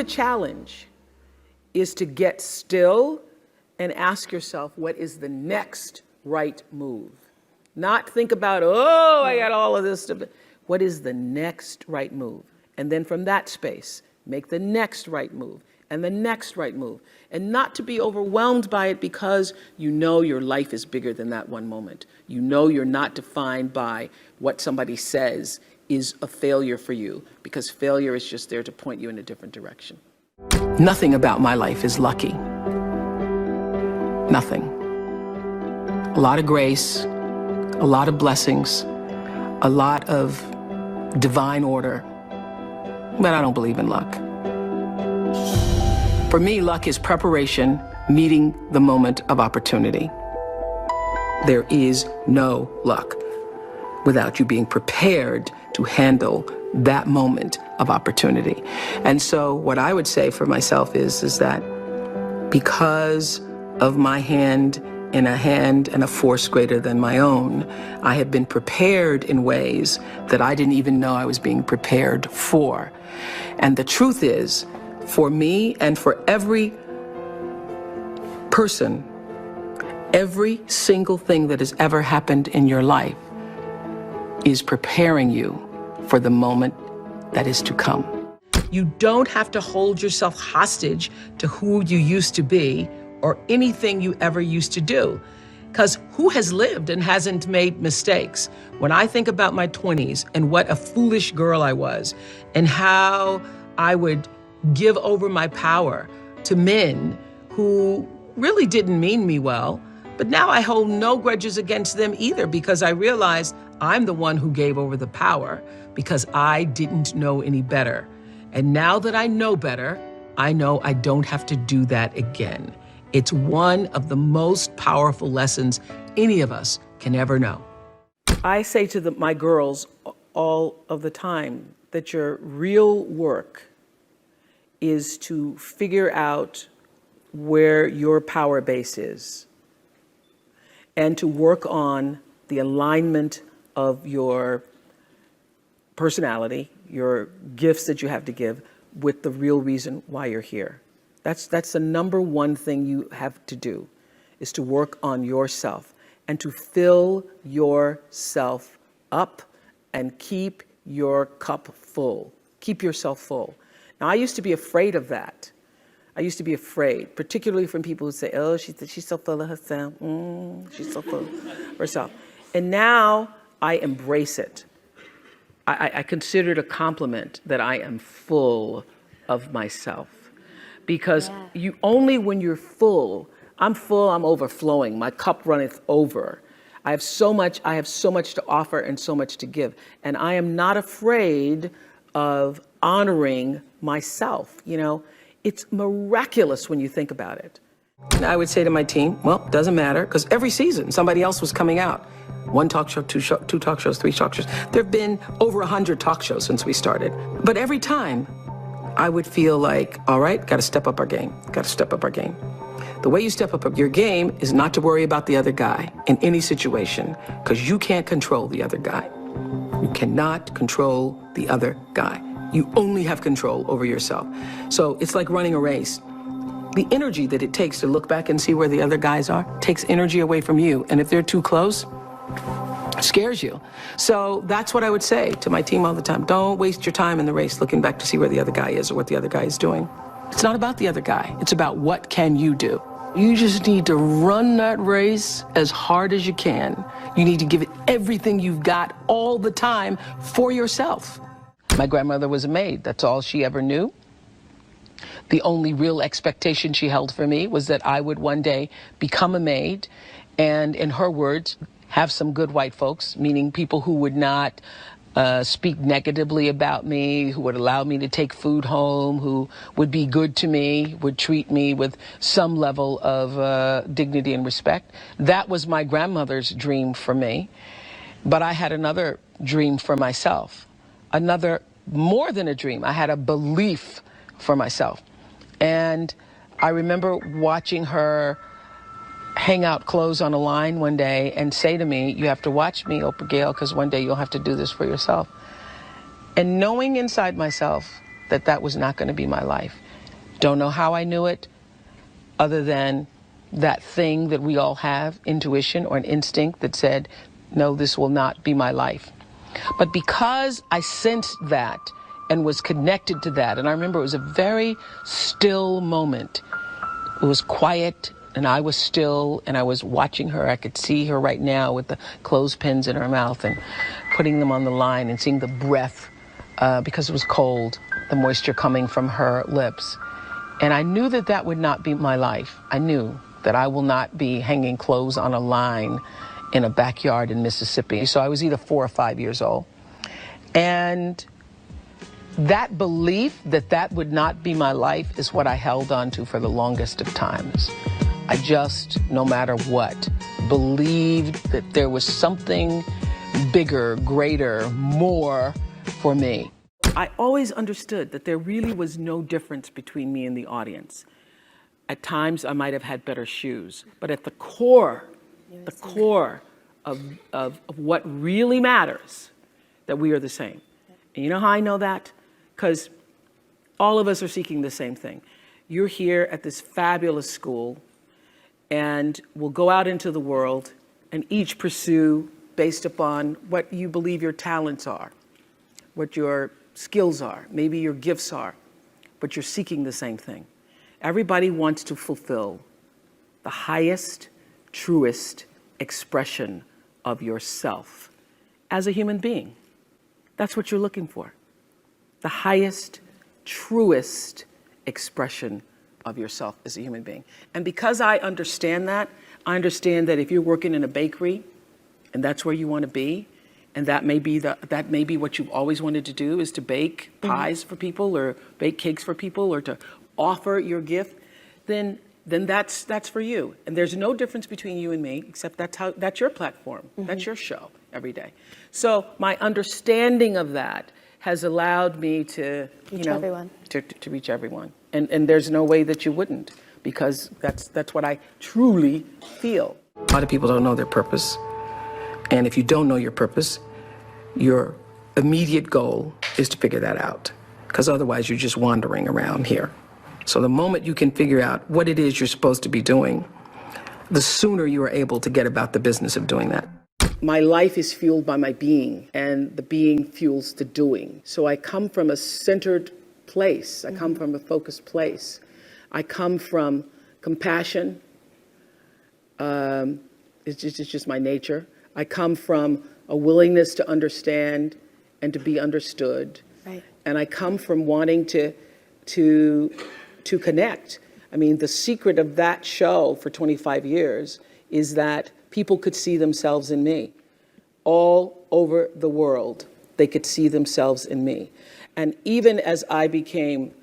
the challenge is to get still and ask yourself, what is the next right move? Not think about, oh, I got all of this stuff. What is the next right move? And then from that space, make the next right move and the next right move. And not to be overwhelmed by it, because you know your life is bigger than that one moment. You know you're not defined by what somebody says is a failure for you, because failure is just there to point you in a different direction. Nothing about my life is lucky. Nothing. A lot of grace, a lot of blessings, a lot of divine order, but I don't believe in luck. For me, luck is preparation, meeting the moment of opportunity. There is no luck without you being prepared to handle that moment of opportunity. And so what I would say for myself is that because of my hand in a hand and a force greater than my own, I have been prepared in ways that I didn't even know I was being prepared for. And the truth is, for me and for every person, every single thing that has ever happened in your life is preparing you for the moment that is to come. You don't have to hold yourself hostage to who you used to be or anything you ever used to do. Because who has lived and hasn't made mistakes? When I think about my 20s and what a foolish girl I was, and how I would give over my power to men who really didn't mean me well, but now I hold no grudges against them either, because I realized I'm the one who gave over the power because I didn't know any better. And now that I know better, I know I don't have to do that again. It's one of the most powerful lessons any of us can ever know. I say to my girls all of the time that your real work is to figure out where your power base is and to work on the alignment of your personality, your gifts that you have to give, with the real reason why you're here. That's the number one thing you have to do, is to work on yourself and to fill yourself up and keep your cup full. Keep yourself full. Now, I used to be afraid of that. I used to be afraid, particularly from people who say, oh, she's so full of herself. She's so full of herself. And now I embrace it. I consider it a compliment that I am full of myself. Because you only when you're full, I'm full, I'm overflowing, my cup runneth over. I have so much to offer and so much to give. And I am not afraid of honoring myself. You know, it's miraculous when you think about it. And I would say to my team, well, it doesn't matter, because every season somebody else was coming out. One talk show, two talk shows, three talk shows. There have been over 100 talk shows since we started. But every time, I would feel like, all right, got to step up our game, got to step up our game. The way you step up your game is not to worry about the other guy in any situation, because you can't control the other guy. You cannot control the other guy. You only have control over yourself. So it's like running a race. The energy that it takes to look back and see where the other guys are takes energy away from you. And if they're too close, it scares you. So that's what I would say to my team all the time. Don't waste your time in the race looking back to see where the other guy is or what the other guy is doing. It's not about the other guy. It's about what can you do. You just need to run that race as hard as you can. You need to give it everything you've got all the time for yourself. My grandmother was a maid. That's all she ever knew. The only real expectation she held for me was that I would one day become a maid and, in her words, have some good white folks, meaning people who would not speak negatively about me, who would allow me to take food home, who would be good to me, would treat me with some level of dignity and respect. That was my grandmother's dream for me. But I had another dream for myself, another, more than a dream. I had a belief for myself. And I remember watching her hang out clothes on a line one day and say to me, you have to watch me, Oprah Gail, because one day you'll have to do this for yourself. And knowing inside myself that that was not going to be my life, Don't know how I knew it, other than that thing that we all have, intuition or an instinct that said, no, this will not be my life. But because I sensed that and was connected to that, and I remember it was a very still moment. It was quiet, and I was still, and I was watching her. I could see her right now with the clothespins in her mouth and putting them on the line and seeing the breath, because it was cold, the moisture coming from her lips. And I knew that that would not be my life. I knew that I will not be hanging clothes on a line in a backyard in Mississippi. So I was either 4 or 5 years old. And that belief that that would not be my life is what I held on to for the longest of times. I just, no matter what, believed that there was something bigger, greater, more for me. I always understood that there really was no difference between me and the audience. At times, I might have had better shoes, but at the core of what really matters, that we are the same. And you know how I know that? Because all of us are seeking the same thing. You're here at this fabulous school, and we'll go out into the world and each pursue based upon what you believe your talents are, what your skills are, maybe your gifts are, but you're seeking the same thing. Everybody wants to fulfill the highest, truest expression of yourself as a human being. That's what you're looking for. The highest, truest expression of yourself as a human being. And because I understand that if you're working in a bakery and that's where you want to be, and that may be what you've always wanted to do, is to bake pies for people or bake cakes for people or to offer your gift, then that's for you. And there's no difference between you and me, except that's your platform. That's your show every day. So my understanding of that has allowed me to reach everyone. To reach everyone. And there's no way that you wouldn't, because that's what I truly feel. A lot of people don't know their purpose. And if you don't know your purpose, your immediate goal is to figure that out, because otherwise you're just wandering around here. So the moment you can figure out what it is you're supposed to be doing, the sooner you are able to get about the business of doing that. My life is fueled by my being, and the being fuels the doing. So I come from a centered place. I come from a focused place. I come from compassion. It's just my nature. I come from a willingness to understand and to be understood. Right. And I come from wanting to connect. I mean, the secret of that show for 25 years is that people could see themselves in me. All over the world, they could see themselves in me. And even as I became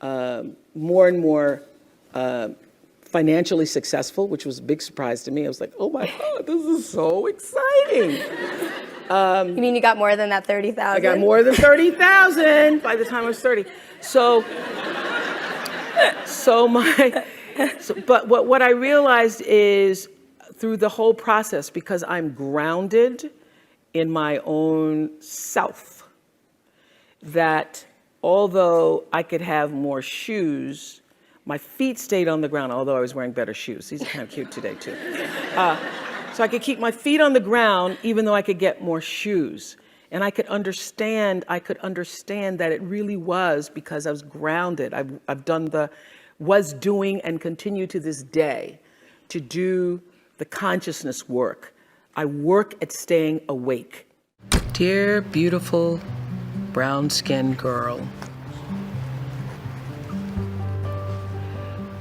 more and more financially successful, which was a big surprise to me, I was like, oh my God, this is so exciting. You mean you got more than that 30,000? I got more than 30,000 by the time I was 30. But what I realized is, through the whole process, because I'm grounded in my own self, that although I could have more shoes, my feet stayed on the ground, although I was wearing better shoes. These are kind of cute today, too. So I could keep my feet on the ground, even though I could get more shoes. And I could understand that it really was because I was grounded. I've done was doing and continue to this day to do the consciousness work. I work at staying awake. Dear, beautiful, brown-skinned girl.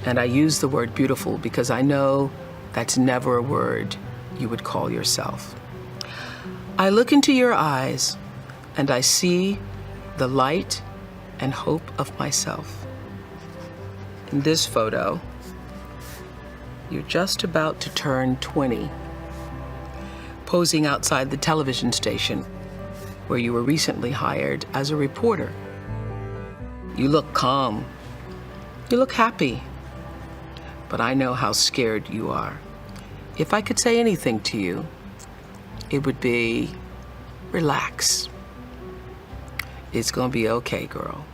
And I use the word beautiful because I know that's never a word you would call yourself. I look into your eyes and I see the light and hope of myself. In this photo, you're just about to turn 20, posing outside the television station where you were recently hired as a reporter. You look calm. You look happy. But I know how scared you are. If I could say anything to you, it would be, relax. It's gonna be okay, girl.